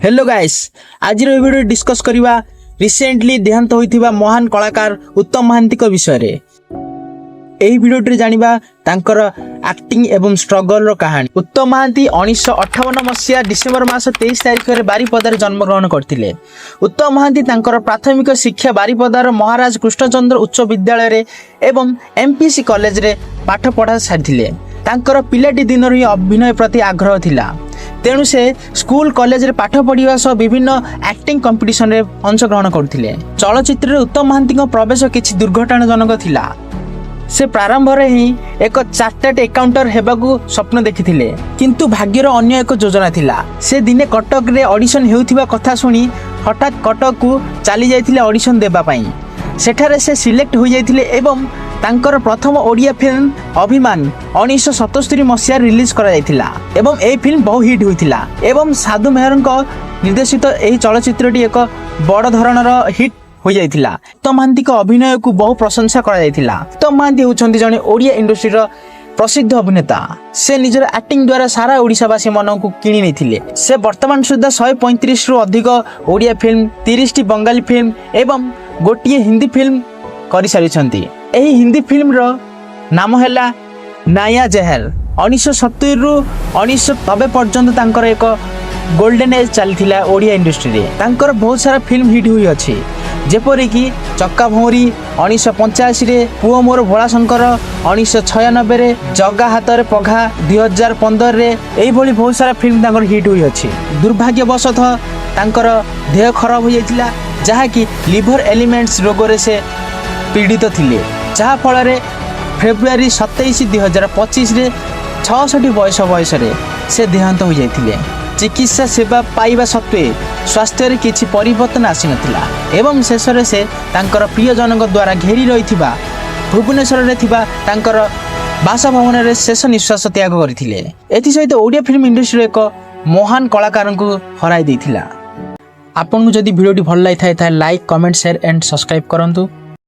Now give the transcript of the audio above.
Hello guys, आज video discuss करवा recently देहांत होइथिबा महान कलाकार उत्तम महांती को विषय रे। एही वीडियो जानिबा तांकर एक्टिंग एवं स्ट्रगल रो कहानी। उत्तम महांती 1958 मसिया डिसेंबर मास 23 तारिख रे बारिपदार जन्म ग्रहण करथिले। उत्तम महांती तांकर प्राथमिक शिक्षा बारिपदार महाराज कृष्णचंद्र उच्च विद्यालय रे एवं एमपीसी कॉलेज रे पाठ पढ़ा सारिथिले। तांकर पिलाटी दिनरु ही अभिनय प्रति आग्रह थिला, तेणु से स्कूल कॉलेज रे पाठ पढ़िया सह विभिन्न एक्टिंग कंपटीशन रे अंशग्रहण करथिले। चलचित्र रे उत्तम महांती को प्रवेश किछि दुर्घटनाजनक थिला। से प्रारंभ रे ही एक चार्टर्ड अकाउंटर हेबाकू स्वप्न देखिथिले, किंतु भाग्यर अन्य एक योजना थिला। से दिने कटक रे ऑडिशन हेउथिबा कथा सुनी हठात कटक को चली जाइथिले ऑडिशन देबा पई। सेठारे से सिलेक्ट हो जाइथिले एवं तांकर प्रथम ओडिया फिल्म अभिमान 1977 मसिया रिलीज करा जाइथिला एवं ए फिल्म बहु हिट होइथिला एवं साधु मेहर को निर्देशित एही चलचित्रटी एक बड़ धरणर हिट हो जाइथिला। उत्तम महांती को अभिनय को बहु प्रशंसा करा जाइथिला। उत्तम महांती होचंती जने ओडिया इंडस्ट्री रो प्रसिद्ध अभिनेता। से निजर एक्टिंग द्वारा सारा ओडिशावासी मन को किणी नेथिले। से वर्तमान सुद्धा 135 रु अधिक Odia film, 30 T Bengali film एवं गोटिए हिंदी फिल्म करि सारिछंती। एही हिंदी फिल्म रो नाम हैला नाया जहर। 1970 रु 1990 पर्यंत तांकर एक गोल्डन एज चलथिला ओडिया इंडस्ट्री रे। तांकर बहुत सारा फिल्म हिट हुई अछि, जेपरि कि चक्का भौरी 1985 रे, पुओ मोर भोला शंकर 1996 रे, जगा हाथ रे पघा 2015 रे। एही भली बहुत सारा फिल्म तांकर हिट हुई अछि। दुर्भाग्यवशतः तांकर देह खराब हो जाइतिला, जहा कि लिवर एलिमेंट्स रोग रे से पीड़ित थिले, जहा फल रे फेब्रुआरी 27 2025 रे 66 बयस रे से देहांत हो जाइतिले। चिकित्सा सेवा पाइबा सत्वे स्वास्थ्य रे किछि परिवर्तन आसी नथिला एवं शेष रे से तांकर प्रियजनक द्वारा घेरी रहिथिबा भुवनेश्वर रे थिबा तांकर बासभवन रे शेष निश्वास त्याग करथिले। एथि सहित ओडिया फिल्म इंडस्ट्री एक महान कलाकार को हराई दैथिला। आपन को जदि वीडियोटी भल लागि थाए like, comment, share and subscribe करंतु।